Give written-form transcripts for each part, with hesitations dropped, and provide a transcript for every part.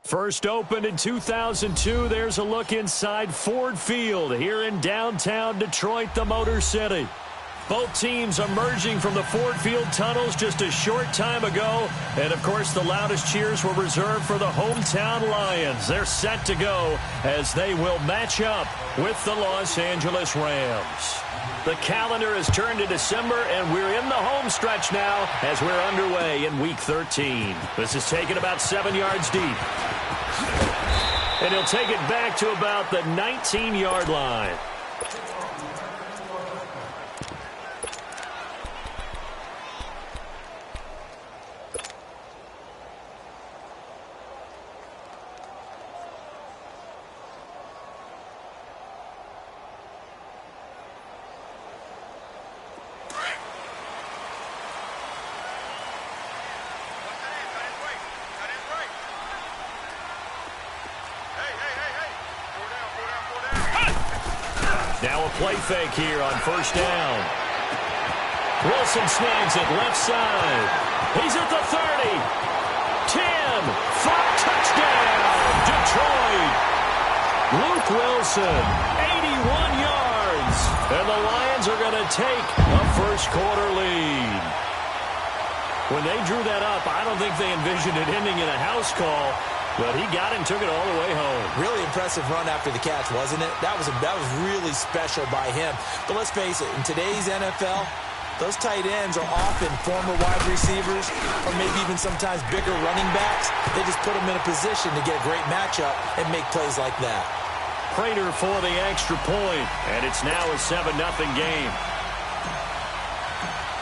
First opened in 2002, there's a look inside Ford Field here in downtown Detroit, the Motor City. Both teams emerging from the Ford Field tunnels just a short time ago. And, of course, the loudest cheers were reserved for the hometown Lions. They're set to go as they will match up with the Los Angeles Rams. The calendar has turned to December, and we're in the home stretch now as we're underway in Week 13. This is taken about 7 yards deep. And he'll take it back to about the 19-yard line. Now a play fake here on first down. Wilson snags it left side. He's at the 30. 10. 5 touchdown. Detroit. Luke Wilson, 81 yards. And the Lions are going to take a first quarter lead. When they drew that up, I don't think they envisioned it ending in a house call. But he got it and took it all the way home. Really impressive run after the catch, wasn't it? That was really special by him. But let's face it, in today's NFL, those tight ends are often former wide receivers or maybe even sometimes bigger running backs. They just put them in a position to get a great matchup and make plays like that. Prater for the extra point, and it's now a 7-0 game.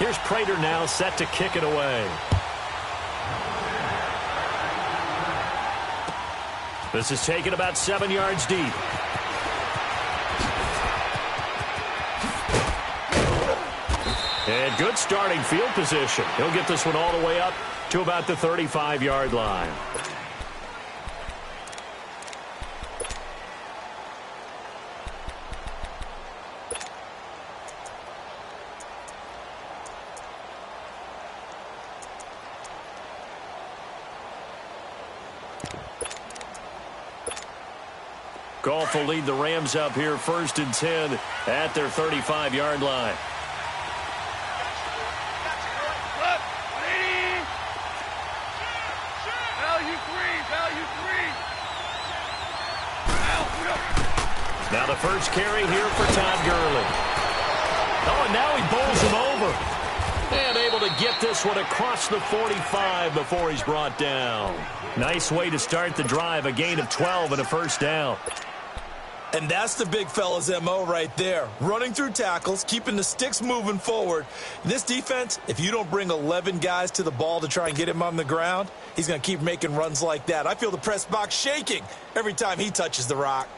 Here's Prater now set to kick it away. This is taken about 7 yards deep. And good starting field position. He'll get this one all the way up to about the 35-yard line. Goff will lead the Rams up here first and 10 at their 35-yard line. Now the first carry here for Todd Gurley. Oh, and now he bowls him over. And able to get this one across the 45 before he's brought down. Nice way to start the drive, a gain of 12 and a first down. And that's the big fella's M.O. right there. Running through tackles, keeping the sticks moving forward. This defense, if you don't bring 11 guys to the ball to try and get him on the ground, he's going to keep making runs like that. I feel the press box shaking every time he touches the rock.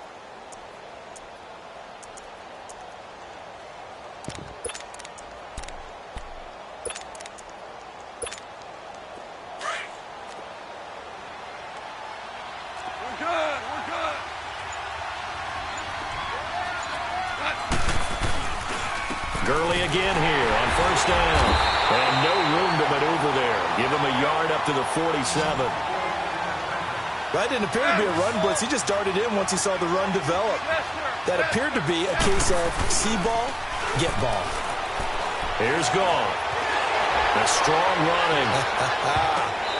Gurley again here on first down. And no room to maneuver there. Give him a yard up to the 47. That didn't appear to be a run blitz. He just darted in once he saw the run develop. That appeared to be a case of see ball, get ball. Here's Goff. A strong running.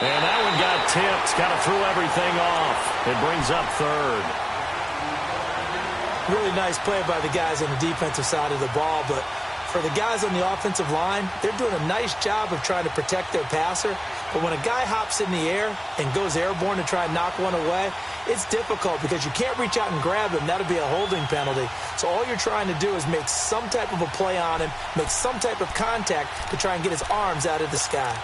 And that one got tipped. Kind of threw everything off. It brings up third. Really nice play by the guys on the defensive side of the ball, but for the guys on the offensive line, they're doing a nice job of trying to protect their passer. But when a guy hops in the air and goes airborne to try and knock one away, it's difficult because you can't reach out and grab him. That'll be a holding penalty. So all you're trying to do is make some type of a play on him, make some type of contact to try and get his arms out of the sky.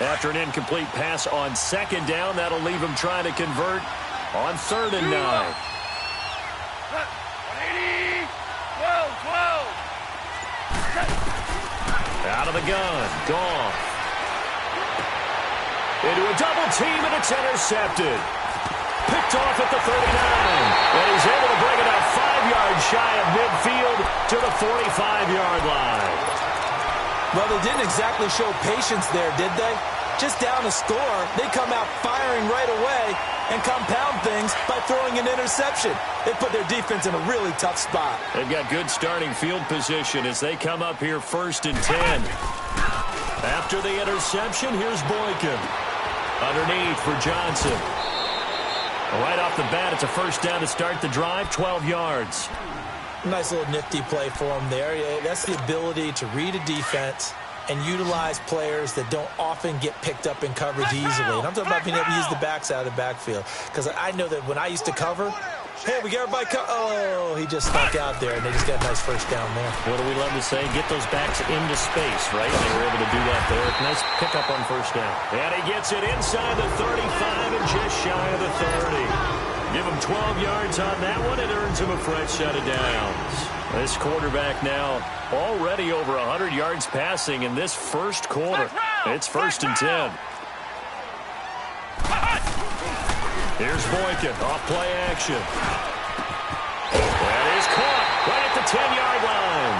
After an incomplete pass on second down, that'll leave him trying to convert on 3rd and 9. Out of the gun. Gone. Into a double team, and it's intercepted. Picked off at the 39. And he's able to bring it out 5 yards shy of midfield to the 45-yard line. Well, they didn't exactly show patience there, did they? Just down a score, they come out firing right away and compound things by throwing an interception. They put their defense in a really tough spot. They've got good starting field position as they come up here 1st and 10. After the interception, here's Boykin. Underneath for Johnson. Right off the bat, it's a 1st down to start the drive, 12 yards. Nice little nifty play for him there. That's the ability to read a defense and utilize players that don't often get picked up in coverage easily. And I'm talking about being able to use the backs out of the backfield. Because I know that when I used to cover, hey, we got everybody oh, he just stuck out there, and they just got a nice 1st down there. What do we love to say? Get those backs into space, right? And they were able to do that there. Nice pickup on 1st down. And he gets it inside the 35 and just shy of the 30. Give him 12 yards on that one. It earns him a fresh set of downs. This quarterback now already over 100 yards passing in this 1st quarter. It's 1st and 10. Here's Boykin off play action. That is caught right at the 10-yard line.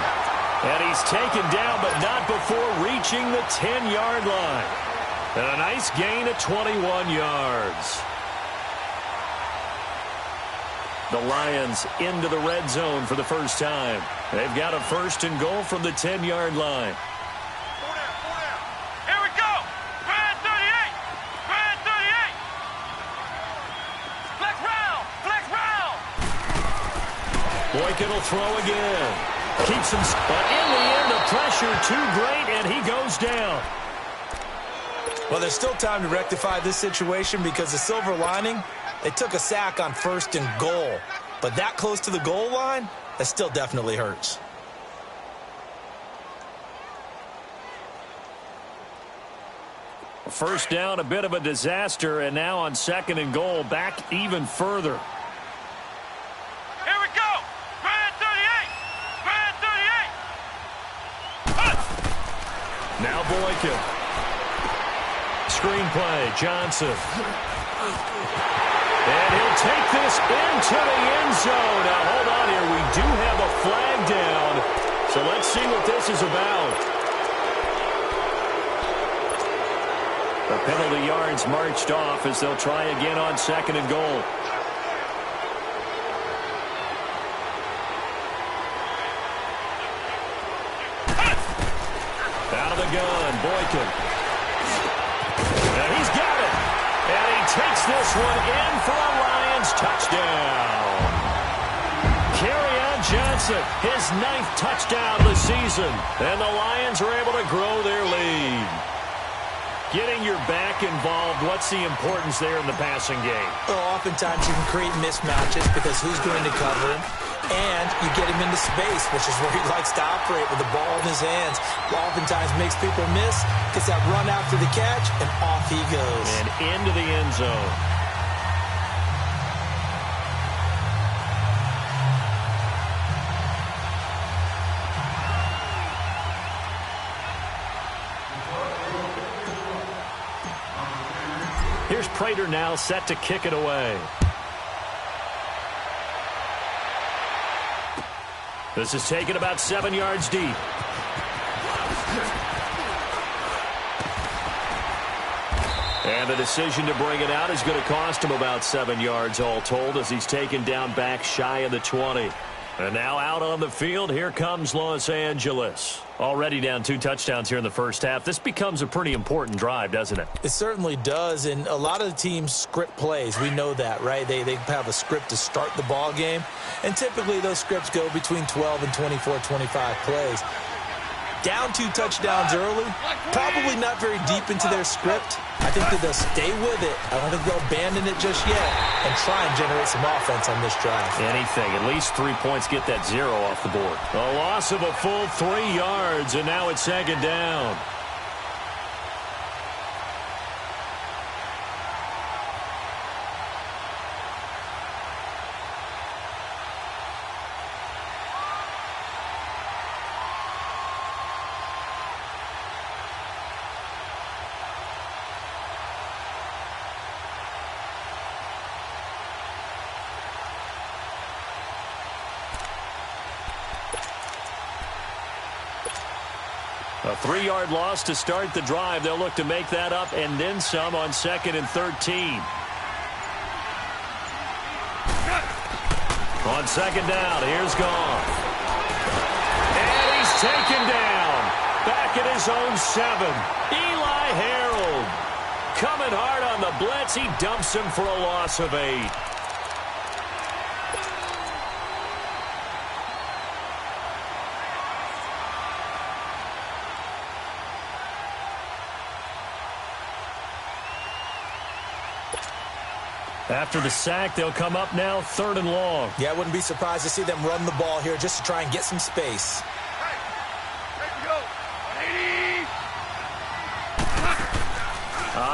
And he's taken down, but not before reaching the 10-yard line. And a nice gain of 21 yards. The Lions into the red zone for the first time. They've got a 1st and goal from the 10-yard line. Here we go. Red 38. Red 38. Flex round. Flex round. Boykin will throw again. Keeps him. But in the end, the pressure too great, and he goes down. Well, there's still time to rectify this situation because the silver lining, they took a sack on 1st and goal. But that close to the goal line, that still definitely hurts. First down, a bit of a disaster, and now on 2nd and goal, back even further. Here we go. Red 38. Red 38. Now Boykin. Screenplay, Johnson. And he'll take this into the end zone. Now, hold on here. We do have a flag down. So let's see what this is about. The penalty yards marched off as they'll try again on 2nd and goal. Out of the gun, Boykin. And he's got it. And he takes this one in for a Lions touchdown. Kerryon Johnson, his 9th touchdown of the season. And the Lions are able to grow their lead. Getting your back involved, what's the importance there in the passing game? Well, oftentimes you can create mismatches because who's going to cover him? And you get him into space, which is where he likes to operate with the ball in his hands. Oftentimes makes people miss, gets that run after the catch, and off he goes. And into the end zone. Here's Prater now set to kick it away. This is taken about 7 yards deep. And the decision to bring it out is going to cost him about 7 yards all told as he's taken down back shy of the 20. And now out on the field, here comes Los Angeles. Already down 2 touchdowns here in the first half. This becomes a pretty important drive, doesn't it? It certainly does, and a lot of the teams script plays. We know that, right? They have a script to start the ball game, and typically those scripts go between 12 and 24, 25 plays. Down 2 touchdowns early, probably not very deep into their script. I think that they'll stay with it. I don't think they'll abandon it just yet and try and generate some offense on this drive. Anything. At least 3 points, get that 0 off the board. A loss of a full 3 yards, and now it's 2nd down. A 3-yard loss to start the drive. They'll look to make that up and then some on 2nd and 13. On 2nd down, here's Goff. And he's taken down. Back at his own 7. Eli Harold. Coming hard on the blitz. He dumps him for a loss of 8. After the sack, they'll come up now 3rd and long. Yeah, I wouldn't be surprised to see them run the ball here just to try and get some space.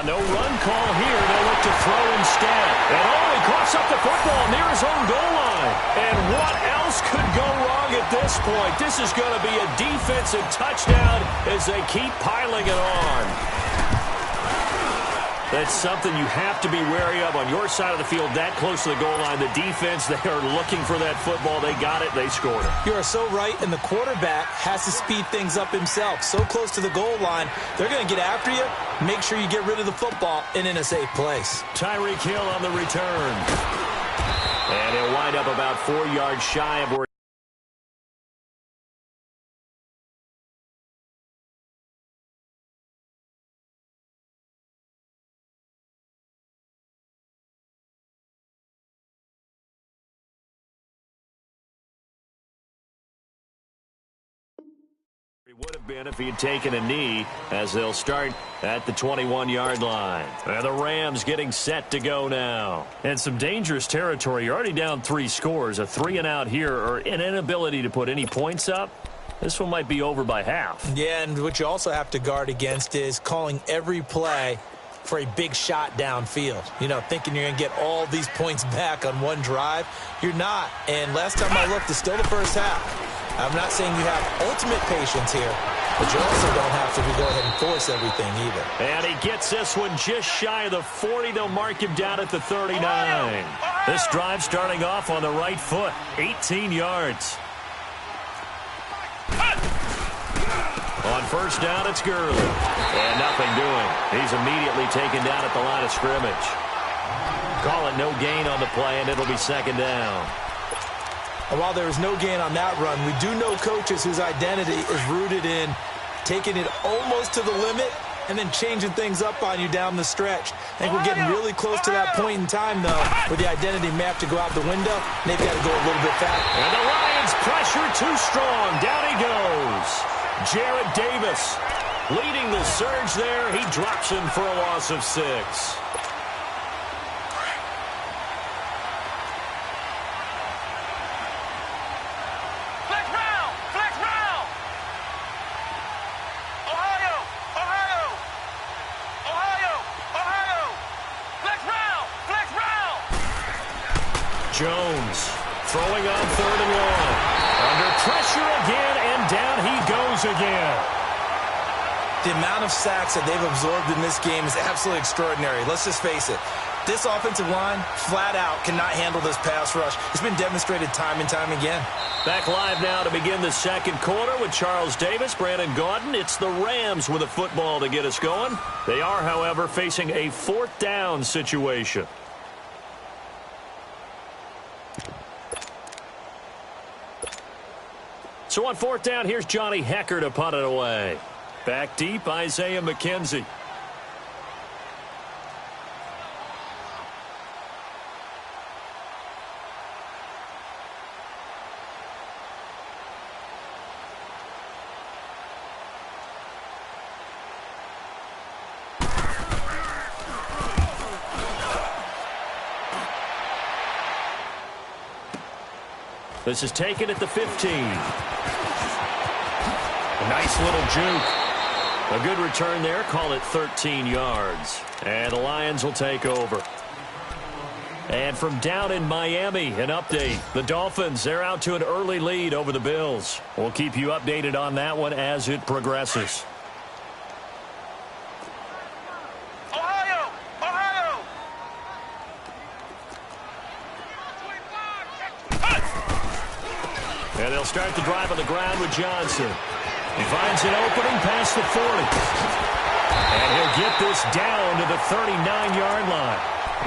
No run call here. They'll look to throw instead. And he coughs up the football near his own goal line. And what else could go wrong at this point? This is going to be a defensive touchdown as they keep piling it on. That's something you have to be wary of on your side of the field, that close to the goal line. The defense, they are looking for that football. They got it. They scored it. You are so right, and the quarterback has to speed things up himself. So close to the goal line, they're going to get after you. Make sure you get rid of the football and in a safe place. Tyreek Hill on the return. And he'll wind up about 4 yards shy of where he would have been if he had taken a knee, as they'll start at the 21-yard line. And the Rams getting set to go now. And some dangerous territory. You're already down 3 scores. A 3-and-out here, or an inability to put any points up. This one might be over by half. Yeah, and what you also have to guard against is calling every play for a big shot downfield. You know, thinking you're going to get all these points back on one drive. You're not. And last time I looked, it's still the first half. I'm not saying you have ultimate patience here, but you also don't have to go ahead and force everything either. And he gets this one just shy of the 40. They'll mark him down at the 39. This drive starting off on the right foot. 18 yards. On 1st down, it's Gurley. And nothing doing. He's immediately taken down at the line of scrimmage. Call it no gain on the play, and it'll be 2nd down. And while there is no gain on that run, we do know coaches whose identity is rooted in taking it almost to the limit and then changing things up on you down the stretch. I think we're getting really close to that point in time, though, where the identity may have to go out the window, and they've got to go a little bit faster. And the Lions pressure too strong. Down he goes. Jarrett Davis leading the surge there. He drops him for a loss of 6. Jones throwing on 3rd and long. Under pressure again, and down he goes again. The amount of sacks that they've absorbed in this game is absolutely extraordinary. Let's just face it. This offensive line, flat out, cannot handle this pass rush. It's been demonstrated time and time again. Back live now to begin the 2nd quarter with Charles Davis, Brandon Gaudin. It's the Rams with a football to get us going. They are, however, facing a 4th down situation. So on 4th down, here's Johnny Hecker to punt it away. Back deep, Isaiah McKenzie. This is taken at the 15. A nice little juke. A good return there. Call it 13 yards. And the Lions will take over. And from down in Miami, an update. The Dolphins, they're out to an early lead over the Bills. We'll keep you updated on that one as it progresses. And they'll start the drive on the ground with Johnson. He finds an opening past the 40. And he'll get this down to the 39-yard line.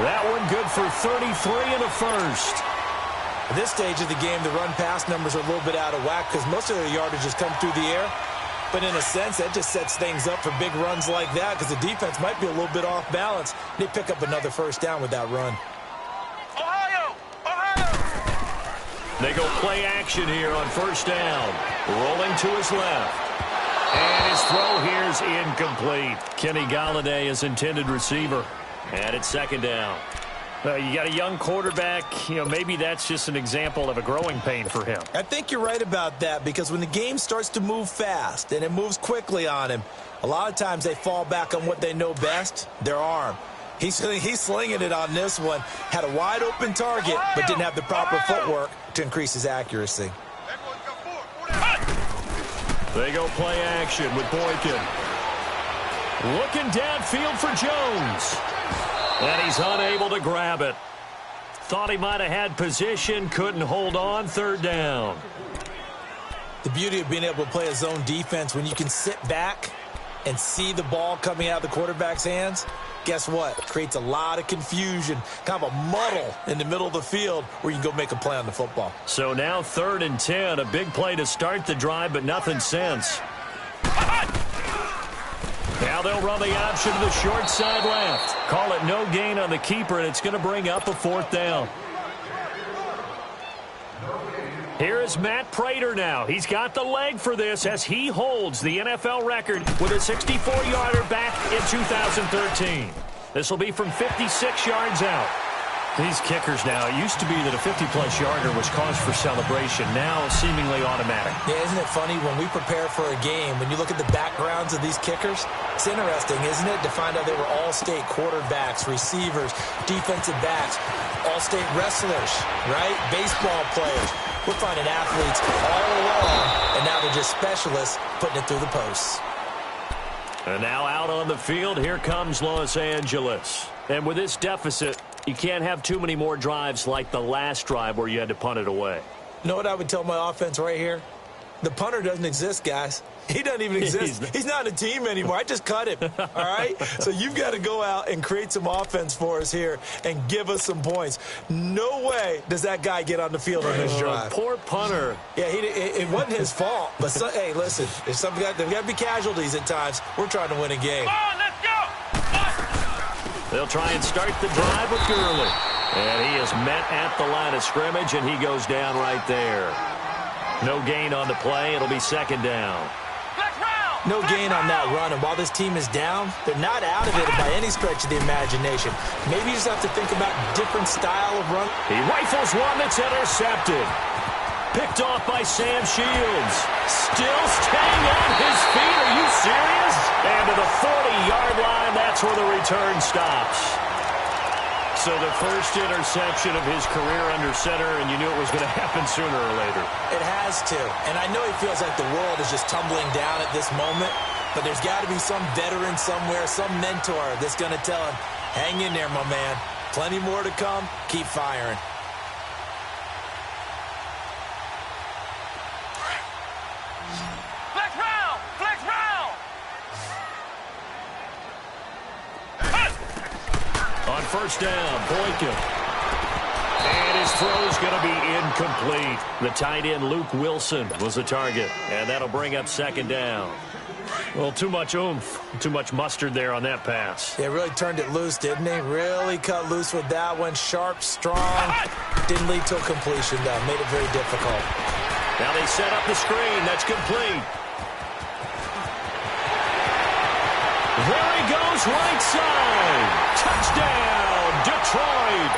That one good for 33 in the first. At this stage of the game, the run-pass numbers are a little bit out of whack because most of their yardage has come through the air. But in a sense, that just sets things up for big runs like that because the defense might be a little bit off balance. They pick up another first down with that run. Ohio! Ohio! They go play action here on first down. Rolling to his left. And his throw here is incomplete. Kenny Galladay is intended receiver. And it's second down. You got a young quarterback. Maybe that's just an example of a growing pain for him. I think you're right about that because when the game starts to move fast and it moves quickly on him, a lot of times they fall back on what they know best, their arm. He's slinging it on this one. Had a wide open target, but didn't have the proper footwork to increase his accuracy. They go play action with Boykin. Looking downfield for Jones. And he's unable to grab it. Thought he might have had position, couldn't hold on, third down. The beauty of being able to play a zone defense when you can sit back and see the ball coming out of the quarterback's hands, guess what? Creates a lot of confusion, kind of a muddle in the middle of the field where you can go make a play on the football. So now 3rd and 10, a big play to start the drive, but nothing since. Now they'll run the option to the short side left. Call it no gain on the keeper, and it's going to bring up a 4th down. Here is Matt Prater now. He's got the leg for this as he holds the NFL record with a 64-yarder back in 2013. This will be from 56 yards out. These kickers now, it used to be that a 50-plus yarder was cause for celebration. Now seemingly automatic. Yeah, isn't it funny when we prepare for a game, when you look at the backgrounds of these kickers, it's interesting, isn't it, to find out they were all-state quarterbacks, receivers, defensive backs, all-state wrestlers, right? Baseball players. We're finding athletes all along, and now they're just specialists putting it through the posts. And now out on the field, here comes Los Angeles. And with this deficit, you can't have too many more drives like the last drive where you had to punt it away. You know what I would tell my offense right here? The punter doesn't exist, guys. He doesn't even exist. He's not a team anymore. I just cut him, all right? So you've got to go out and create some offense for us here and give us some points. No way does that guy get on the field on this drive. Poor punter. Yeah, it wasn't his fault. But, hey, listen, there's got to be casualties at times. We're trying to win a game. Come on, let's go! They'll try and start the drive with Gurley. And he is met at the line of scrimmage, and he goes down right there. No gain on the play. It'll be second down. No gain on that run, and while this team is down, they're not out of it by any stretch of the imagination. Maybe you just have to think about different style of run. He rifles one that's intercepted. Picked off by Sam Shields. Still staying on his feet. Are you serious? And to the 40-yard line, that's where the return stops. So the first interception of his career under center, and you knew it was going to happen sooner or later. It has to. And I know he feels like the world is just tumbling down at this moment, but there's got to be some veteran somewhere, some mentor that's going to tell him, hang in there, my man. Plenty more to come. Keep firing. Flex round! Flex round! On first down, Boykin. And his throw's going to be incomplete. The tight end, Luke Wilson, was the target. And that'll bring up second down. Well, too much oomph, too much mustard there on that pass. Yeah, really turned it loose, didn't he? Really cut loose with that one. Sharp, strong. Didn't lead to a completion, though. Made it very difficult. Now they set up the screen. That's complete. There he goes, right side. Touchdown, Detroit.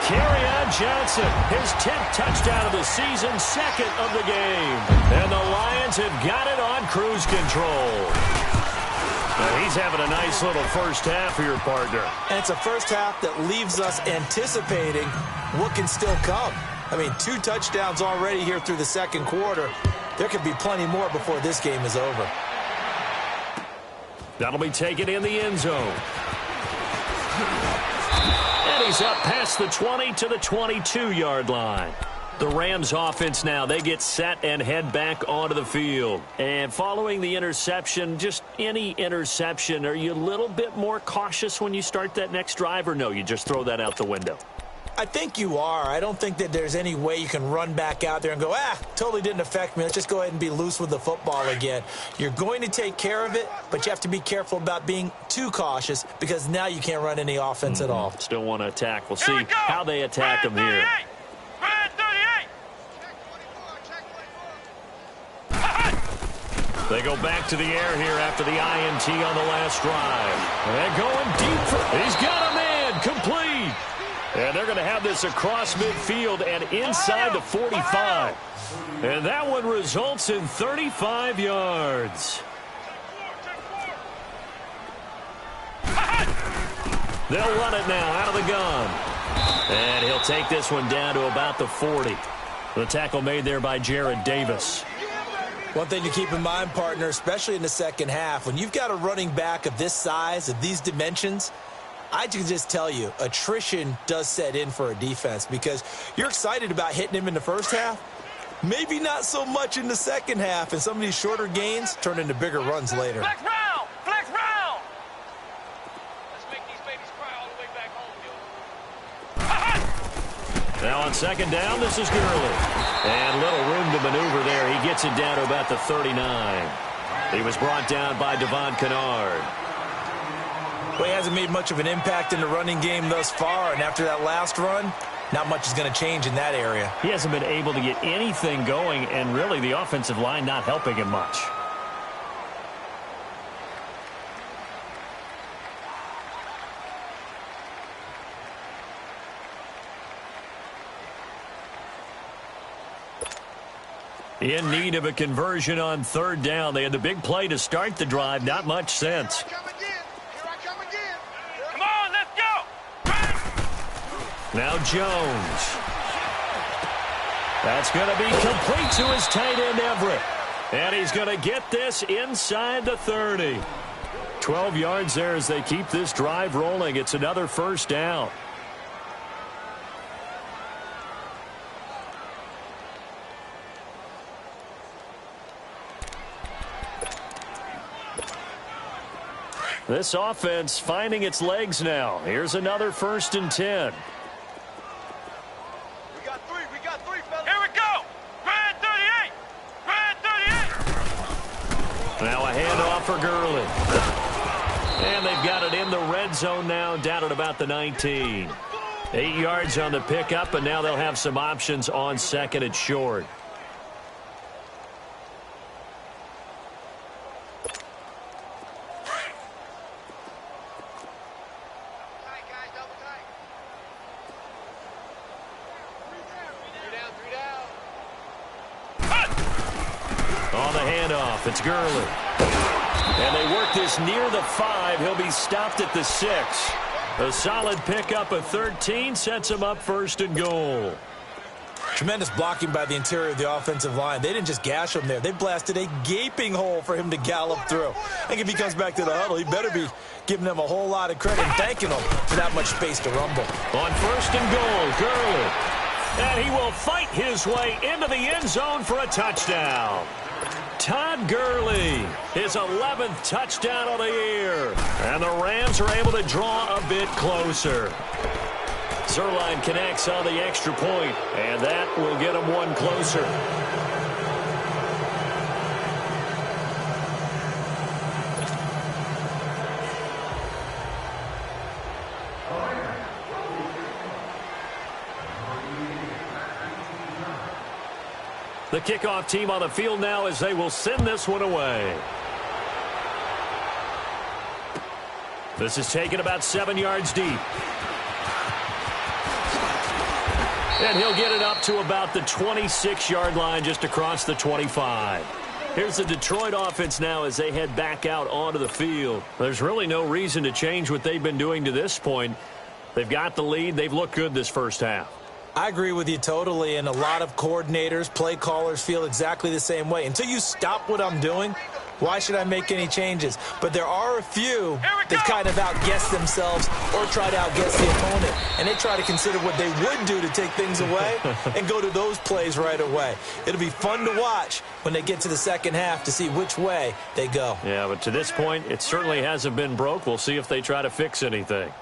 Kerryon Johnson, his 10th touchdown of the season, 2nd of the game. And the Lions have got it on cruise control. Now he's having a nice little first half for your partner. And it's a first half that leaves us anticipating what can still come. I mean, 2 touchdowns already here through the second quarter. There could be plenty more before this game is over. That'll be taken in the end zone. And he's up past the 20 to the 22-yard line. The Rams offense now, they get set and head back onto the field. And following the interception, just any interception, are you a little bit more cautious when you start that next drive, or no, you just throw that out the window? I think you are. I don't think that there's any way you can run back out there and go, totally didn't affect me. Let's just go ahead and be loose with the football again. You're going to take care of it, but you have to be careful about being too cautious because now you can't run any offense at all. Still want to attack. We'll see how they attack them here. They go back to the air here after the INT on the last drive. They're going deep. He's got a man. Complete. And they're going to have this across midfield and inside the 45. And that one results in 35 yards. They'll run it now out of the gun. And he'll take this one down to about the 40. The tackle made there by Jared Davis. One thing to keep in mind, partner, especially in the second half, when you've got a running back of this size, of these dimensions, I can just tell you, attrition does set in for a defense because you're excited about hitting him in the first half. Maybe not so much in the second half, and some of these shorter gains turn into bigger runs later. Flex round! Flex round! Let's make these babies cry all the way back home, yo. Now on second down, this is Gurley. And little room to maneuver there. He gets it down to about the 39. He was brought down by Devon Kennard. Well, he hasn't made much of an impact in the running game thus far, and after that last run, not much is going to change in that area. He hasn't been able to get anything going, and really the offensive line not helping him much. In need of a conversion on third down. They had the big play to start the drive. Not much sense. Here I come again. Come on, let's go. Now Jones. That's going to be complete to his tight end, Everett. And he's going to get this inside the 30. 12 yards there as they keep this drive rolling. It's another first down. This offense finding its legs now. Here's another 1st and 10. We got three, fellas. Here we go. Grand 38. Grand 38. Now a handoff for Gurley. And they've got it in the red zone now, down at about the 19. 8 yards on the pickup, and now they'll have some options on second and short. It's Gurley. And they work this near the 5. He'll be stopped at the 6. A solid pickup of 13 sets him up 1st and goal. Tremendous blocking by the interior of the offensive line. They didn't just gash him there. They blasted a gaping hole for him to gallop through. I think if he comes back to the huddle, he better be giving them a whole lot of credit and thanking them for that much space to rumble. On 1st and goal, Gurley. And he will fight his way into the end zone for a touchdown. Todd Gurley, his 11th touchdown of the year. And the Rams are able to draw a bit closer. Zerline connects on the extra point, and that will get him one closer. The kickoff team on the field now as they will send this one away. This is taken about 7 yards deep. And he'll get it up to about the 26-yard line, just across the 25. Here's the Detroit offense now as they head back out onto the field. There's really no reason to change what they've been doing to this point. They've got the lead. They've looked good this first half. I agree with you totally, and a lot of coordinators, play callers feel exactly the same way. Until you stop what I'm doing, Why should I make any changes? But there are a few that kind of outguess themselves or try to outguess the opponent. And they try to consider what they would do to take things away and go to those plays right away. It'll be fun to watch when they get to the second half to see which way they go. Yeah, but to this point, it certainly hasn't been broke. We'll see if they try to fix anything.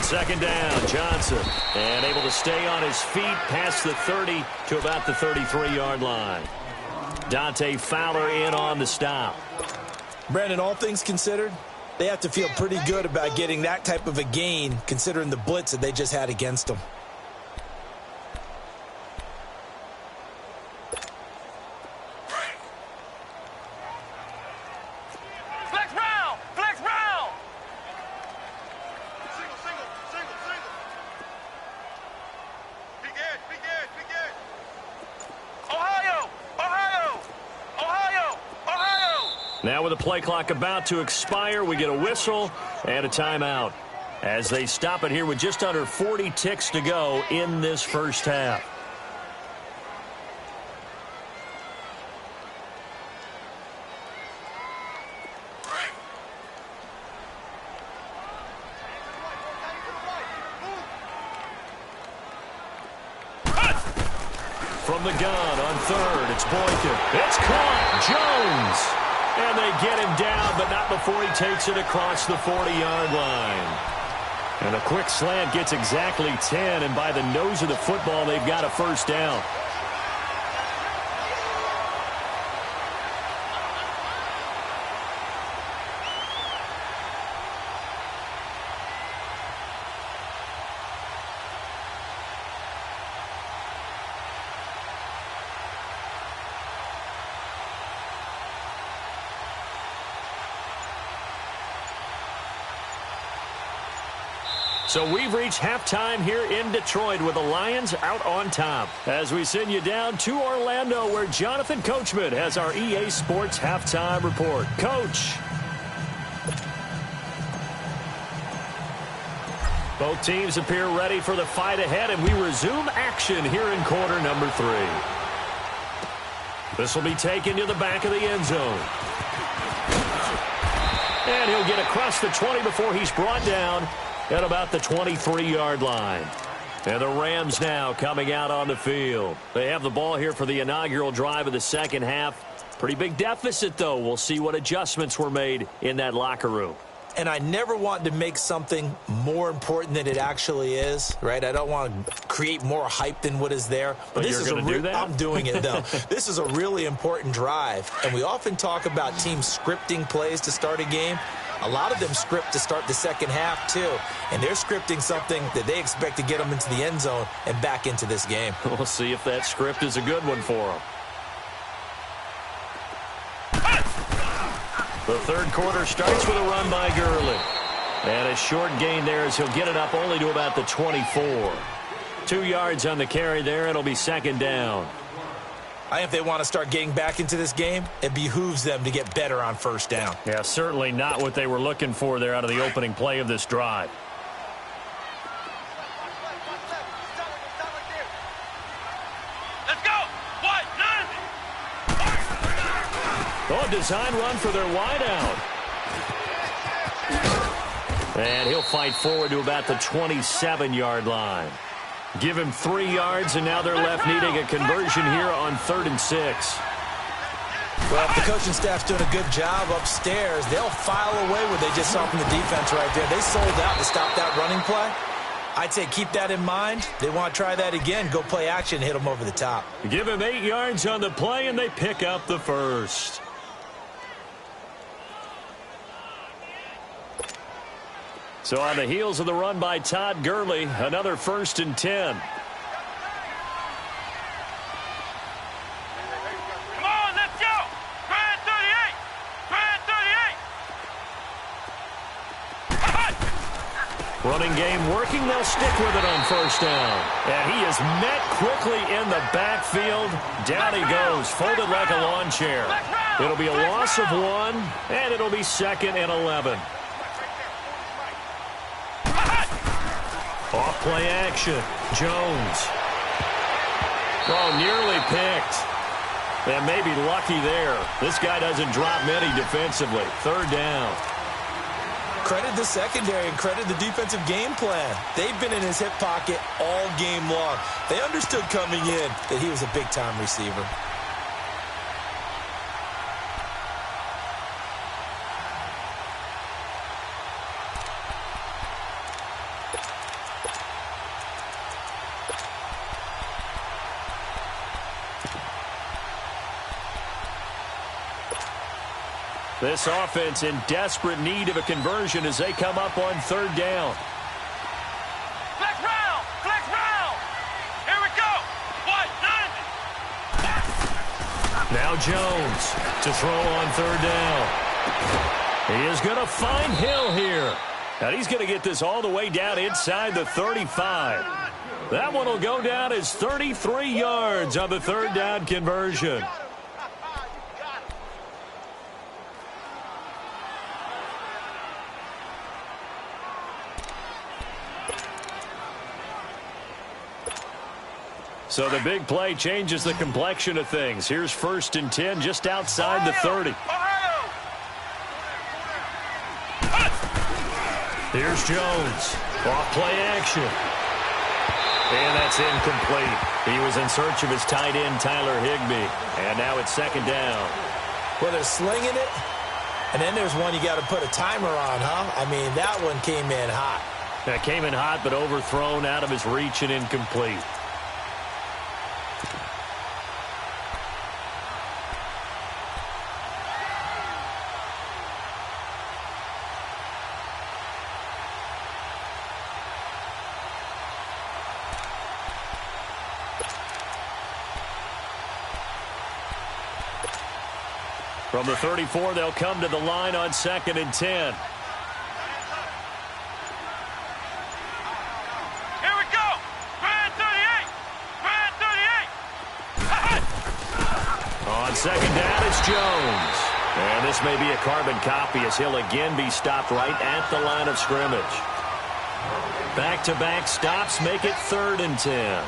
Second down, Johnson, and able to stay on his feet past the 30 to about the 33-yard line. Dante Fowler in on the stop. Brandon, all things considered, they have to feel pretty good about getting that type of a gain considering the blitz that they just had against them. Now with the play clock about to expire, we get a whistle and a timeout as they stop it here with just under 40 ticks to go in this first half. From the gun on third, it's Boykin. It's caught. Jones. And they get him down, but not before he takes it across the 40-yard line. And a quick slant gets exactly 10, and by the nose of the football, they've got a first down. So we've reached halftime here in Detroit with the Lions out on top. As we send you down to Orlando where Jonathan Coachman has our EA Sports halftime report. Coach. Both teams appear ready for the fight ahead, and we resume action here in quarter number 3. This will be taken to the back of the end zone. And he'll get across the 20 before he's brought down at about the 23-yard line. And the Rams now coming out on the field. They have the ball here for the inaugural drive of the second half. Pretty big deficit, though. We'll see what adjustments were made in that locker room. And I never want to make something more important than it actually is, right? I don't want to create more hype than what is there. But this is do that? I'm doing it, though. This is a really important drive. And we often talk about teams scripting plays to start a game. A lot of them script to start the second half, too. And they're scripting something that they expect to get them into the end zone and back into this game. We'll see if that script is a good one for them. The third quarter starts with a run by Gurley. And a short gain there as he'll get it up only to about the 24. 2 yards on the carry there. It'll be second down. I think if they want to start getting back into this game, it behooves them to get better on first down. Yeah, certainly not what they were looking for there out of the opening play of this drive. Let's go! What? Oh, design run for their wideout. And he'll fight forward to about the 27-yard line. Give him 3 yards, and now they're left needing a conversion here on 3rd and 6. Well, if the coaching staff's doing a good job upstairs, they'll file away what they just saw from the defense right there. They sold out to stop that running play. I'd say keep that in mind. They want to try that again. Go play action, hit them over the top. Give him 8 yards on the play, and they pick up the first. So on the heels of the run by Todd Gurley, another 1st and 10. Come on, let's go! Grand 38! Grand 38! Running game working. They'll stick with it on first down. And he is met quickly in the backfield. Down he goes, folded like a lawn chair. It'll be a loss of 1, and it'll be 2nd and 11. Off play action. Jones. Oh, nearly picked. And maybe lucky there. This guy doesn't drop many defensively. 3rd down. Credit the secondary and credit the defensive game plan. They've been in his hip pocket all game long. They understood coming in that he was a big-time receiver. This offense in desperate need of a conversion as they come up on 3rd down. Flex round! Flex round! Here we go! 1-9! Now Jones to throw on 3rd down. He is going to find Hill here. And he's going to get this all the way down inside the 35. That one will go down as 33 yards on the 3rd down conversion. So the big play changes the complexion of things. Here's 1st and 10 just outside the 30. Here's Jones. Off play action. And that's incomplete. He was in search of his tight end, Tyler Higbee. And now it's 2nd down. Well, they're slinging it. And then there's one you got to put a timer on, huh? I mean, that one came in hot. That came in hot, but overthrown out of his reach and incomplete. From the 34, they'll come to the line on 2nd and 10. Here we go! Grand 38! Grand 38! On 2nd down, it's Jones. And this may be a carbon copy as he'll again be stopped right at the line of scrimmage. Back-to-back stops make it 3rd and 10.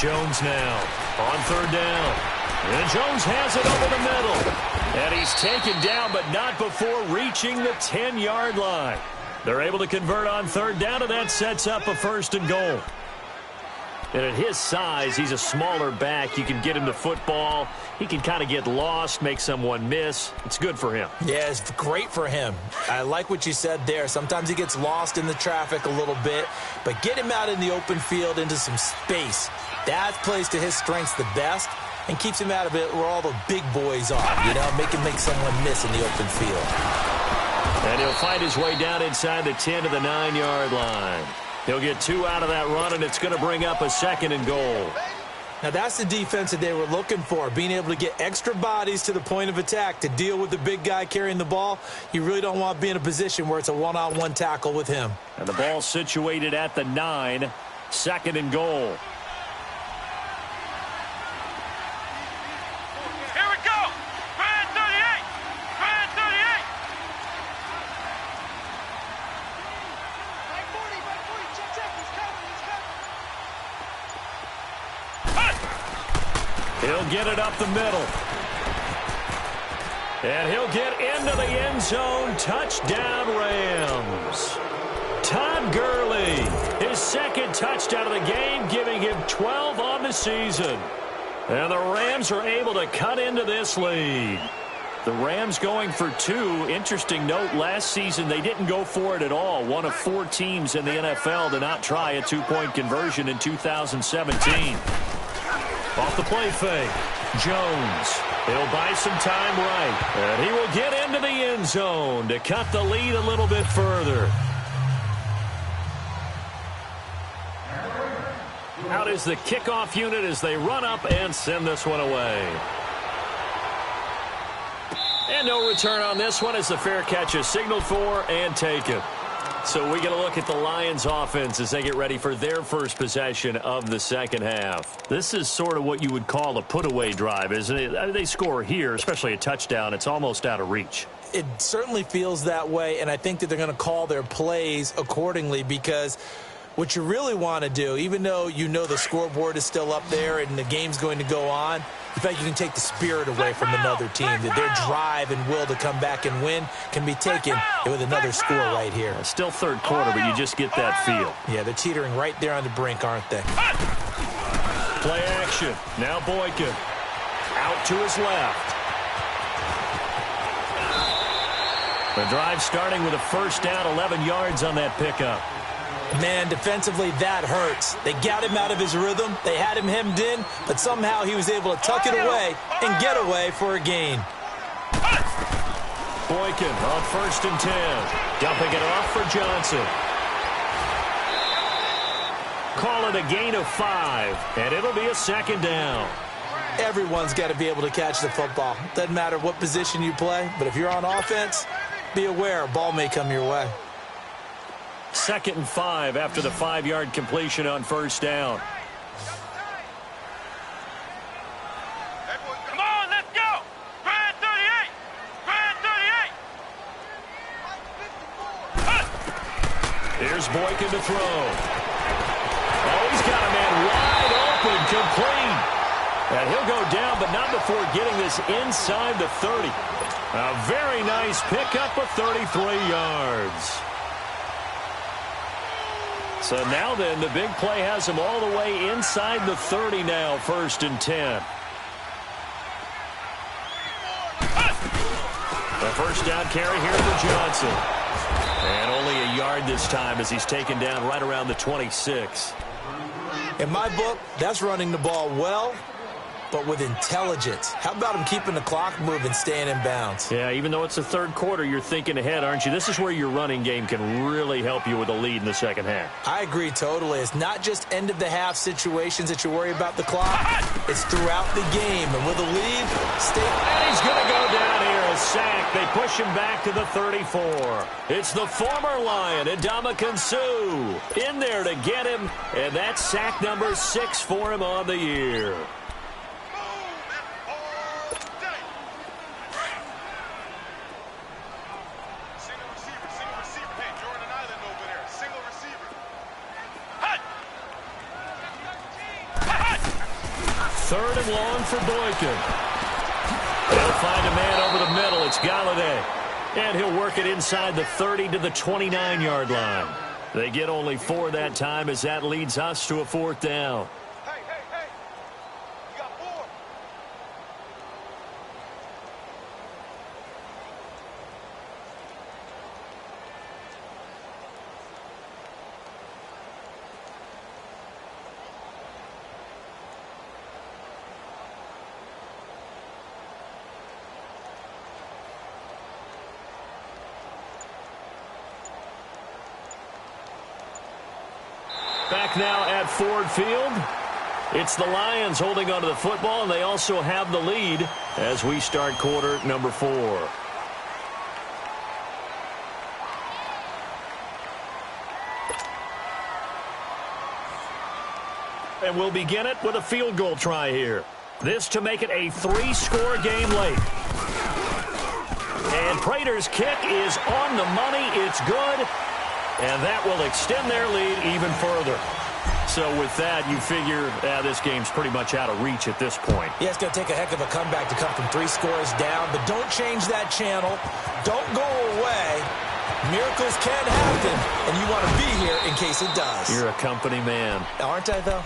Jones now on 3rd down. And Jones has it over the middle. And he's taken down, but not before reaching the 10-yard line. They're able to convert on 3rd down, and that sets up a 1st and goal. And at his size, he's a smaller back. You can get him to football. He can kind of get lost, make someone miss. It's good for him. Yeah, it's great for him. I like what you said there. Sometimes he gets lost in the traffic a little bit, but get him out in the open field into some space. That plays to his strengths the best and keeps him out of it where all the big boys are, you know, make someone miss in the open field. And he'll find his way down inside the 10 to the 9-yard line. He'll get 2 out of that run, and it's going to bring up a 2nd and goal. Now, that's the defense that they were looking for, being able to get extra bodies to the point of attack to deal with the big guy carrying the ball. You really don't want to be in a position where it's a one-on-one tackle with him. And the ball situated at the 9, 2nd and goal. Here we go! Grand 38! Grand 38! Back 40, check, he's coming, He'll get it up the middle. And he'll get into the end zone. Touchdown, Rams. Todd Gurley, his 2nd touchdown of the game, giving him 12 on the season. And the Rams are able to cut into this lead. The Rams going for 2. Interesting note, last season they didn't go for it at all. One of 4 teams in the NFL to not try a 2-point conversion in 2017. Off the play fake. Jones. He'll buy some time right. And he will get into the end zone to cut the lead a little bit further. Out is the kickoff unit as they run up and send this one away. And no return on this one as the fair catch is signaled for and taken. So we get a look at the Lions offense as they get ready for their first possession of the second half. This is sort of what you would call a put-away drive, isn't it? I mean, they score here, especially a touchdown. It's almost out of reach. It certainly feels that way, and I think that they're going to call their plays accordingly because what you really want to do, even though you know the scoreboard is still up there and the game's going to go on, in fact, you can take the spirit away from another team. That their drive and will to come back and win can be taken with another score right here. Still third quarter, but you just get that feel. Yeah, they're teetering right there on the brink, aren't they? Play action. Now Boykin. Out to his left. The drive starting with a first down, 11 yards on that pickup. Man, defensively, that hurts. They got him out of his rhythm. They had him hemmed in, but somehow he was able to tuck it away and get away for a gain. Boykin on 1st and 10. Dumping it off for Johnson. Call it a gain of 5, and it'll be a second down. Everyone's got to be able to catch the football. Doesn't matter what position you play, but if you're on offense, be aware a ball may come your way. 2nd and 5 after the 5-yard completion on first down. Come on, let's go! Grand 38! Grand 38! Here's Boykin to throw. Oh, he's got a man wide open, complete. And he'll go down, but not before getting this inside the 30. A very nice pickup of 33 yards. So now then, the big play has him all the way inside the 30 now, 1st and 10. The first down carry here for Johnson. And only a yard this time as he's taken down right around the 26. In my book, that's running the ball well, but with intelligence. How about him keeping the clock moving, staying in bounds? Yeah, even though it's the third quarter, you're thinking ahead, aren't you? This is where your running game can really help you with a lead in the second half. I agree totally. It's not just end-of-the-half situations that you worry about the clock. It's throughout the game. And with a lead, And he's going to go down here, a sack. They push him back to the 34. It's the former Lion, Ndamukong Suh, in there to get him. And that's sack number 6 for him on the year. Third and long for Boykin. They'll find a man over the middle. It's Galladay. And he'll work it inside the 30 to the 29-yard line. They get only 4 that time as that leads us to a 4th down. Hey, you got 4. Back now at Ford Field. It's the Lions holding onto the football, and they also have the lead as we start quarter number 4. And we'll begin it with a field goal try here. This to make it a 3-score game late. And Prater's kick is on the money. It's good. And that will extend their lead even further. So with that, you figure this game's pretty much out of reach at this point. Yeah, it's going to take a heck of a comeback to come from 3 scores down. But don't change that channel. Don't go away. Miracles can happen, and you want to be here in case it does. You're a company man. Aren't I, though?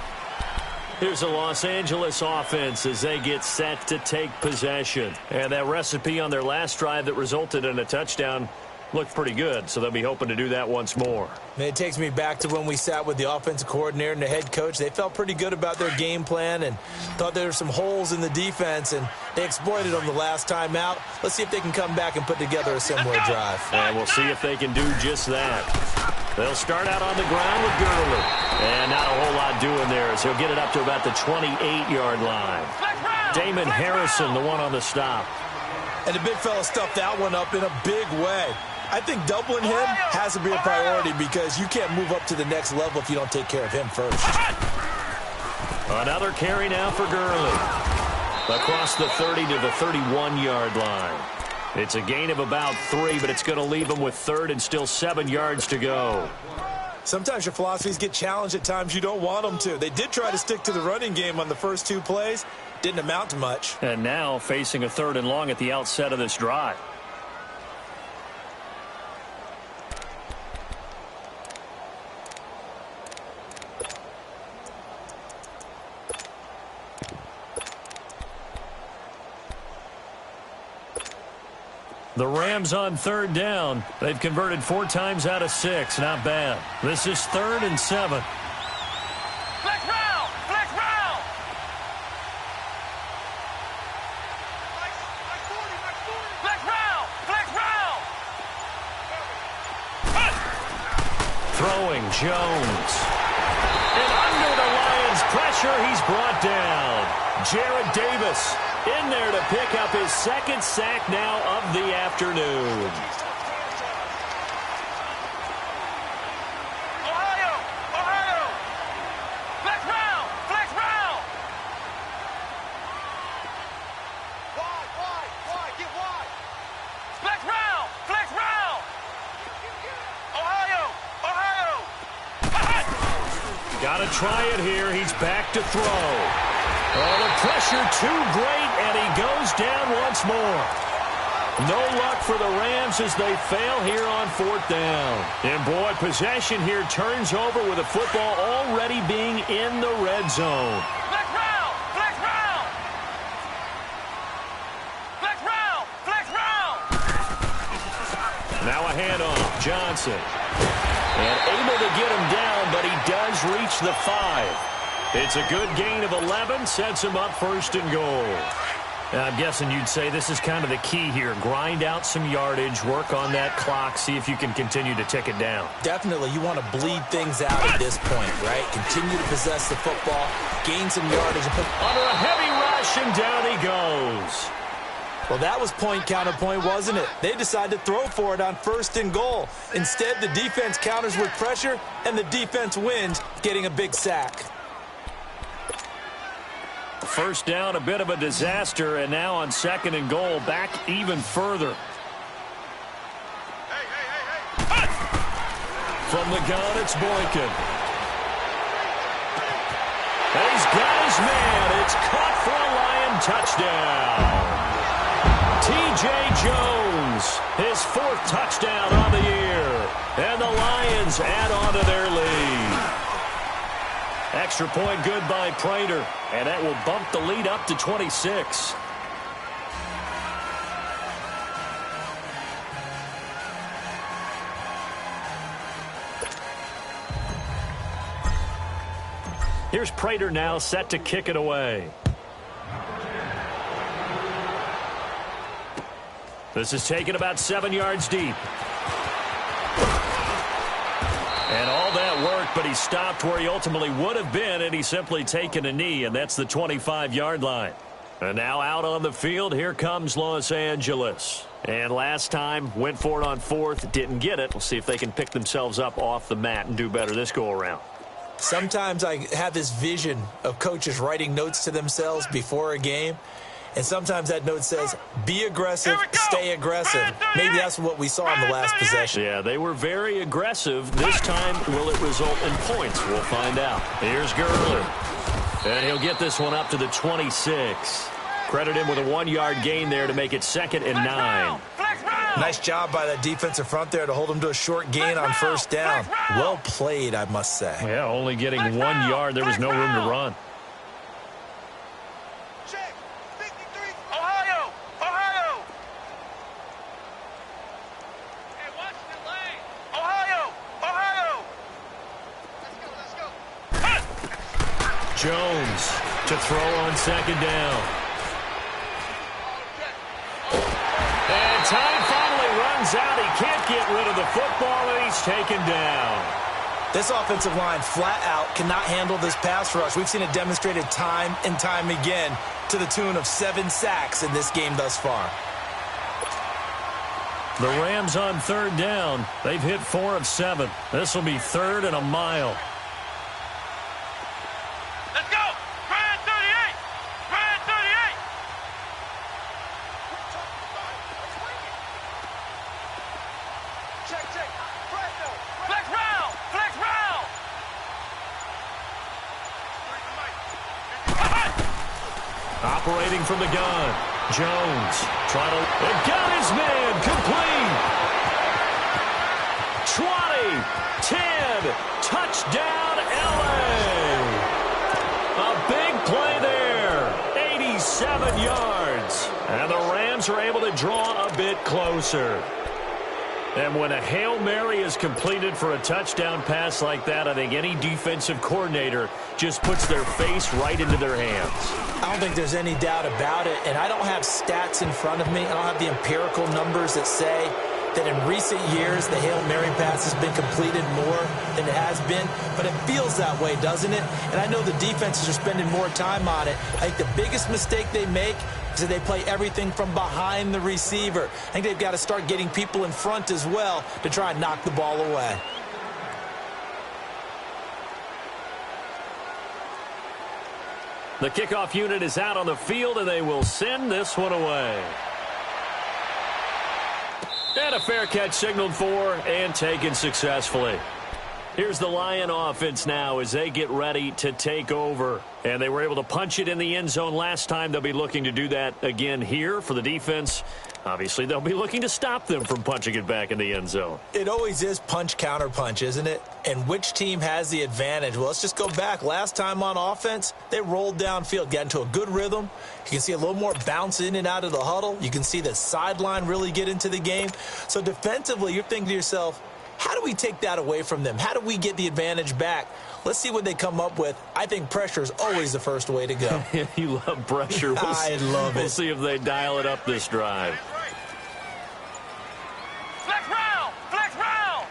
Here's the Los Angeles offense as they get set to take possession. And that recipe on their last drive that resulted in a touchdown looked pretty good, so they'll be hoping to do that once more. It takes me back to when we sat with the offensive coordinator and the head coach. They felt pretty good about their game plan and thought there were some holes in the defense, and they exploited them the last time out. Let's see if they can come back and put together a similar drive. And we'll see if they can do just that. They'll start out on the ground with Gurley. And not a whole lot doing there as he'll get it up to about the 28-yard line. Damon Harrison, the one on the stop. And the big fella stuffed that one up in a big way. I think doubling him has to be a priority because you can't move up to the next level if you don't take care of him first. Another carry now for Gurley. Across the 30 to the 31-yard line. It's a gain of about 3, but it's going to leave him with 3rd and still 7 yards to go. Sometimes your philosophies get challenged at times you don't want them to. They did try to stick to the running game on the first 2 plays. Didn't amount to much. And now facing a 3rd and long at the outset of this drive. The Rams on 3rd down. They've converted 4 times out of 6. Not bad. This is 3rd and 7. Flex round! Flex round! Flex round! Flex round! Throwing Jones. And under the Lions' pressure, he's brought down. Jarrad Davis in there to pick up his 2nd sack now of the afternoon. Ohio! Ohio! Flex round! Flex round! Wide! Get wide! Flex round! Flex round! Ohio! Got to try it here. He's back to throw. Oh, the pressure too great, and he goes down once more. No luck for the Rams as they fail here on 4th down. And, boy, possession here turns over with the football already being in the red zone. Flex round! Flex round! Flex round! Flex round! Now a handoff. Johnson. And able to get him down, but he does reach the 5. It's a good gain of 11, sets him up 1st and goal. I'm guessing you'd say this is kind of the key here. Grind out some yardage, work on that clock, see if you can continue to tick it down. Definitely, you want to bleed things out at this point, right? Continue to possess the football, gain some yardage. And under a heavy rush, and down he goes. Well, that was point counterpoint, wasn't it? They decided to throw for it on 1st and goal. Instead, the defense counters with pressure, and the defense wins, getting a big sack. 1st down, a bit of a disaster, and now on 2nd and goal, back even further. Hey! From the gun, it's Boykin. And he's got his man. It's caught for a Lion touchdown. T.J. Jones, his 4th touchdown on the year. And the Lions add on to their lead. Extra point good by Prater, and that will bump the lead up to 26. Here's Prater now set to kick it away. This is taken about 7 yards deep. And all that work, but he stopped where he ultimately would have been, and he's simply taken a knee, and that's the 25-yard line. And now out on the field, here comes Los Angeles. And last time, went for it on 4th, didn't get it. We'll see if they can pick themselves up off the mat and do better this go-around. Sometimes I have this vision of coaches writing notes to themselves before a game. And sometimes that note says, be aggressive, stay aggressive. Maybe that's what we saw in the last possession. Yeah, they were very aggressive. This time, will it result in points? We'll find out. Here's Gurley. And he'll get this one up to the 26. Credit him with a 1-yard gain there to make it 2nd and 9. Nice job by that defensive front there to hold him to a short gain on 1st down. Well played, I must say. Yeah, only getting 1 yard. There was no room to run. Ohio! Ohio! Hey, watch Jones to throw on second down. And time finally runs out. He can't get rid of the football, and he's taken down. This offensive line flat out cannot handle this pass rush. We've seen it demonstrated time and time again to the tune of 7 sacks in this game thus far. The Rams on third down. They've hit 4 of 7. This will be third and a mile. Let's go! Grand 38! Grand 38! Check, check. Flex round! Flex round! Operating from the gun. Jones trying to... It got his man complete. 20, 10, touchdown LA. A big play there. 87 yards. And the Rams are able to draw a bit closer. And when a Hail Mary is completed for a touchdown pass like that, I think any defensive coordinator just puts their face right into their hands. I don't think there's any doubt about it, and I don't have stats in front of me. I don't have the empirical numbers that say that in recent years the Hail Mary pass has been completed more than it has been, but it feels that way, doesn't it? And I know the defenses are spending more time on it. I think the biggest mistake they make is that they play everything from behind the receiver. I think they've got to start getting people in front as well to try and knock the ball away. The kickoff unit is out on the field, and they will send this one away. And a fair catch signaled for and taken successfully. Here's the Lion offense now as they get ready to take over. And they were able to punch it in the end zone last time. They'll be looking to do that again here for the defense. Obviously, they'll be looking to stop them from punching it back in the end zone. It always is punch, counter punch, isn't it? And which team has the advantage? Well, let's just go back. Last time on offense, they rolled downfield, got into a good rhythm. You can see a little more bounce in and out of the huddle. You can see the sideline really get into the game. So defensively, you're thinking to yourself, how do we take that away from them? How do we get the advantage back? Let's see what they come up with. I think pressure is always the first way to go. You love pressure. I love it. We'll see if they dial it up this drive. Flex round! Flex round!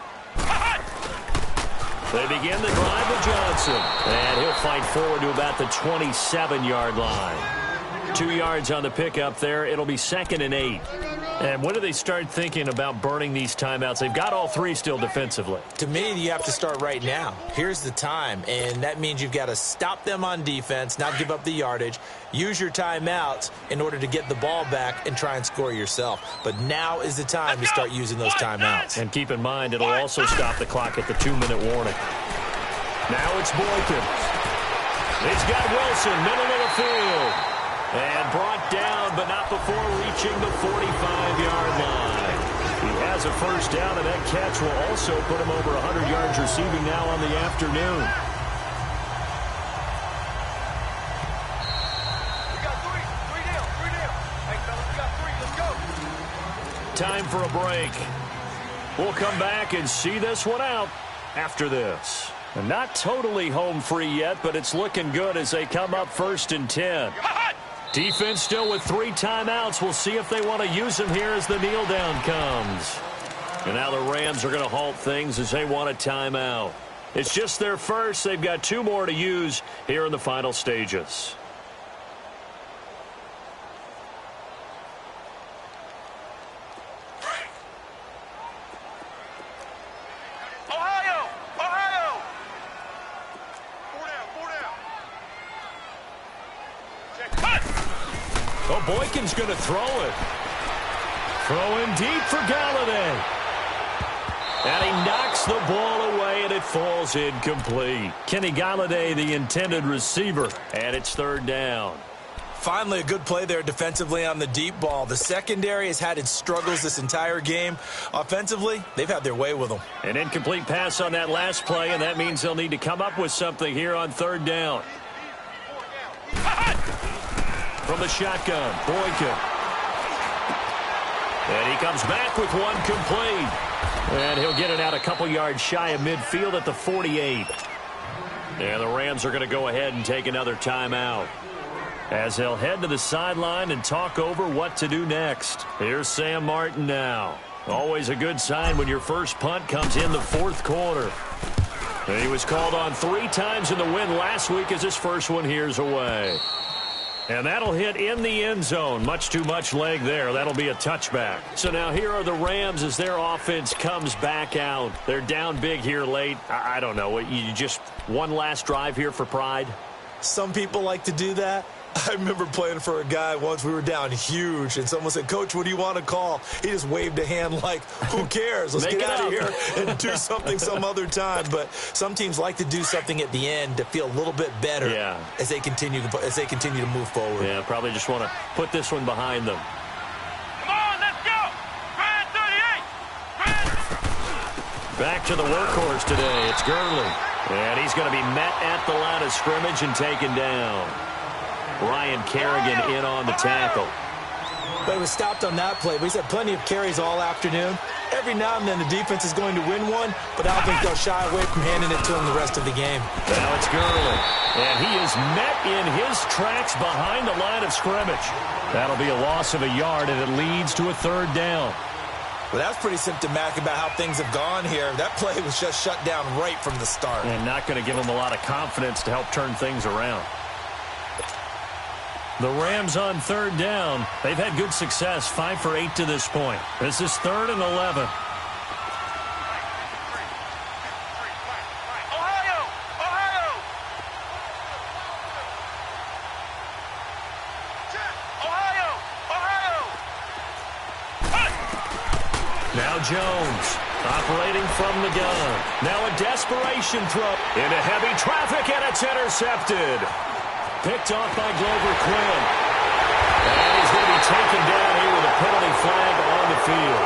They begin the drive with Johnson. And he'll fight forward to about the 27-yard line. 2 yards on the pickup there. It'll be 2nd and 8. And when do they start thinking about burning these timeouts? They've got all 3 still defensively. To me, you have to start right now. Here's the time, and that means you've got to stop them on defense, not give up the yardage, use your timeouts in order to get the ball back and try and score yourself. But now is the time to start using those timeouts. And keep in mind, it'll also stop the clock at the 2-minute warning. Now it's Boykin. He's got Wilson, middle of the field. And brought down, but not before reaching the 45-yard line. He has a first down, and that catch will also put him over 100 yards receiving now on the afternoon. We got 3 down. Hey, fellas, we got 3. Let's go. Time for a break. We'll come back and see this one out after this. And not totally home free yet, but it's looking good as they come up 1st and 10. Defense still with 3 timeouts. We'll see if they want to use them here as the kneel down comes. And now the Rams are going to halt things as they want a timeout. It's just their first. They've got 2 more to use here in the final stages. Ohio! 4 down. Check. Cut! Oh, Boykin's going to throw it. Throwing deep for Galladay. And he knocks the ball away, and it falls incomplete. Kenny Galladay, the intended receiver, and it's 3rd down. Finally, a good play there defensively on the deep ball. The secondary has had its struggles this entire game. Offensively, they've had their way with them. An incomplete pass on that last play, and that means they'll need to come up with something here on 3rd down. From the shotgun, Boykin. And he comes back with one complete. And he'll get it out a couple yards shy of midfield at the 48. And the Rams are going to go ahead and take another timeout, as they'll head to the sideline and talk over what to do next. Here's Sam Martin now. Always a good sign when your first punt comes in the fourth quarter. And he was called on 3 times in the win last week, as his first one here's away. And that'll hit in the end zone. Much too much leg there. That'll be a touchback. So now here are the Rams as their offense comes back out. They're down big here late. I don't know. You just one last drive here for pride? Some people like to do that. I remember playing for a guy once. We were down huge, and someone said, "Coach, what do you want to call?" He just waved a hand like, who cares? Let's get out of here and do something some other time. But some teams like to do something at the end to feel a little bit better as they continue to move forward. Yeah, probably just want to put this one behind them. Come on, let's go! Brand 38! Back to the workhorse today. It's Gurley. And he's going to be met at the line of scrimmage and taken down. Ryan Kerrigan in on the tackle. But he was stopped on that play. But he's had plenty of carries all afternoon. Every now and then the defense is going to win one, but I don't think they'll shy away from handing it to him the rest of the game. Now it's Gurley. And he is met in his tracks behind the line of scrimmage. That'll be a loss of a yard, and it leads to a third down. Well, that's pretty symptomatic about how things have gone here. That play was just shut down right from the start. And not going to give him a lot of confidence to help turn things around. The Rams on third down. They've had good success, 5 for 8 to this point. This is 3rd and 11. Ohio! Ohio! Ohio! Ohio! Now Jones operating from the gun. Now a desperation throw into heavy traffic, and it's intercepted. Picked off by Glover Quinn. And he's going to be taken down here with a penalty flag on the field.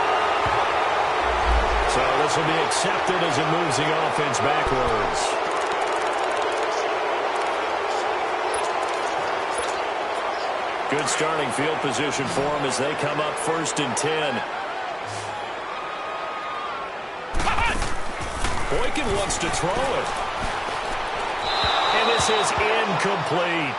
So this will be accepted as it moves the offense backwards. Good starting field position for them as they come up 1st and 10. Boykin wants to throw it. And this is incomplete.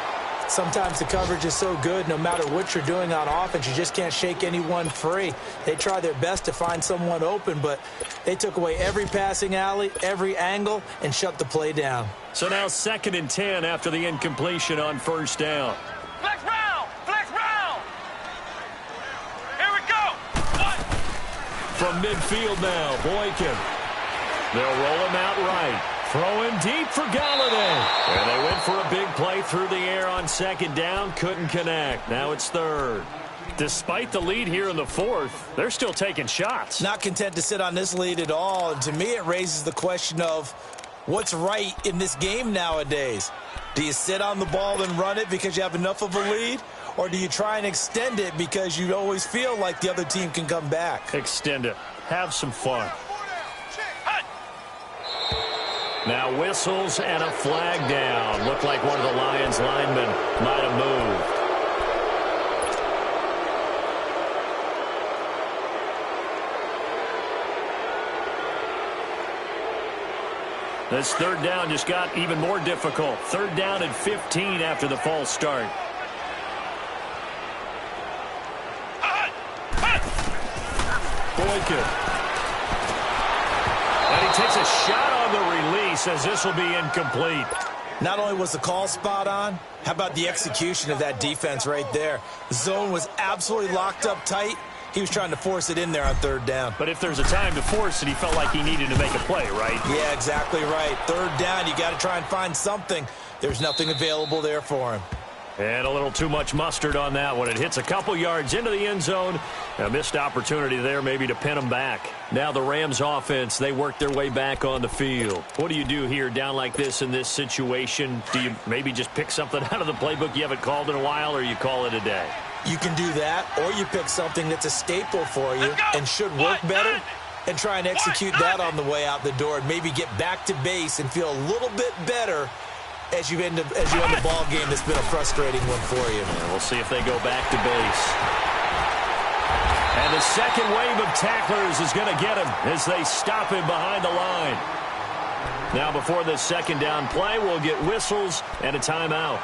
Sometimes the coverage is so good, no matter what you're doing on offense, you just can't shake anyone free. They try their best to find someone open, but they took away every passing alley, every angle, and shut the play down. So now 2nd and 10 after the incompletion on 1st down. Flex round! Flex round! Here we go! One! From midfield now, Boykin. They'll roll him out right. Throwing deep for Galladay. And they went for a big play through the air on 2nd down. Couldn't connect. Now it's 3rd. Despite the lead here in the 4th, they're still taking shots. Not content to sit on this lead at all. And to me, it raises the question of what's right in this game nowadays. Do you sit on the ball and run it because you have enough of a lead? Or do you try and extend it because you always feel like the other team can come back? Extend it. Have some fun. Now whistles and a flag down. Looked like one of the Lions linemen might have moved. This 3rd down just got even more difficult. 3rd down and 15 after the false start. Boykin. And he takes a shot on the release as this will be incomplete. Not only was the call spot on, how about the execution of that defense right there? The zone was absolutely locked up tight. He was trying to force it in there on 3rd down. But if there's a time to force it, he felt like he needed to make a play, right? Yeah, exactly right. 3rd down, you got to try and find something. There's nothing available there for him. And a little too much mustard on that one. It hits a couple yards into the end zone. A missed opportunity there maybe to pin them back. Now the Rams offense, they work their way back on the field. What do you do here down like this in this situation? Do you maybe just pick something out of the playbook you haven't called in a while, or you call it a day? You can do that, or you pick something that's a staple for you and should work better and try and execute that on the way out the door and maybe get back to base and feel a little bit better as you end the ball game that's been a frustrating one for you. And we'll see if they go back to base. And the second wave of tacklers is going to get him as they stop him behind the line. Now before this second down play, we'll get whistles and a timeout,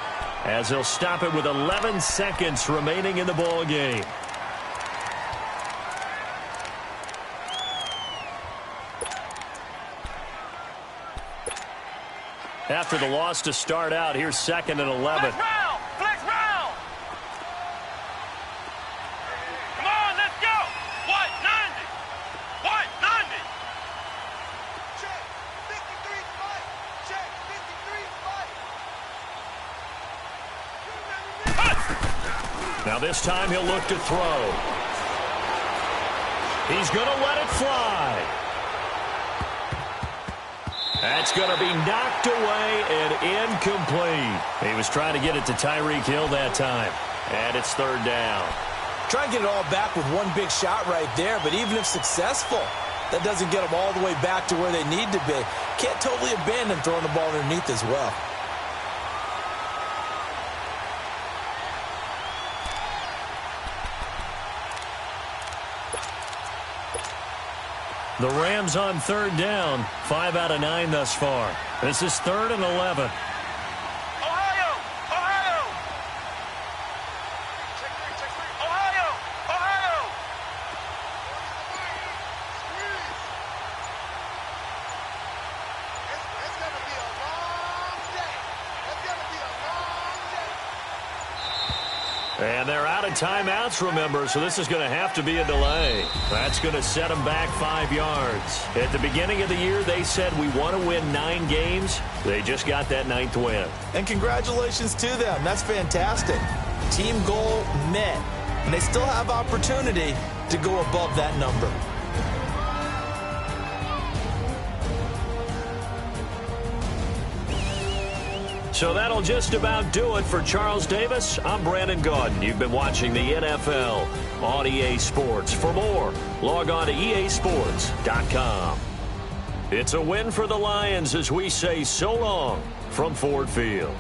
as they'll stop it with 11 seconds remaining in the ball game. After the loss to start out, here's 2nd and 11. Flex round! Flex round! Come on, let's go! What? 90! What? 90! Check! 53 spot! Check! 53 spot! Now this time he'll look to throw. He's going to let it fly. That's going to be knocked away and incomplete. He was trying to get it to Tyreek Hill that time. And it's 3rd down. Try and get it all back with one big shot right there, but even if successful, that doesn't get them all the way back to where they need to be. Can't totally abandon throwing the ball underneath as well. The Rams on 3rd down, 5 out of 9 thus far. This is 3rd and 11. Ohio! Ohio! Check 3. Ohio! Ohio! It's going to be a long day. It's going to be a long day. And they're out of timeouts, remember, so this is going to have to be a delay. That's going to set them back 5 yards. At the beginning of the year, they said we want to win 9 games. They just got that 9th win. And congratulations to them. That's fantastic. Team goal met. And they still have opportunity to go above that number. So that'll just about do it for Charles Davis. I'm Brandon Gaudin. You've been watching the NFL on EA Sports. For more, log on to easports.com. It's a win for the Lions as we say so long from Ford Field.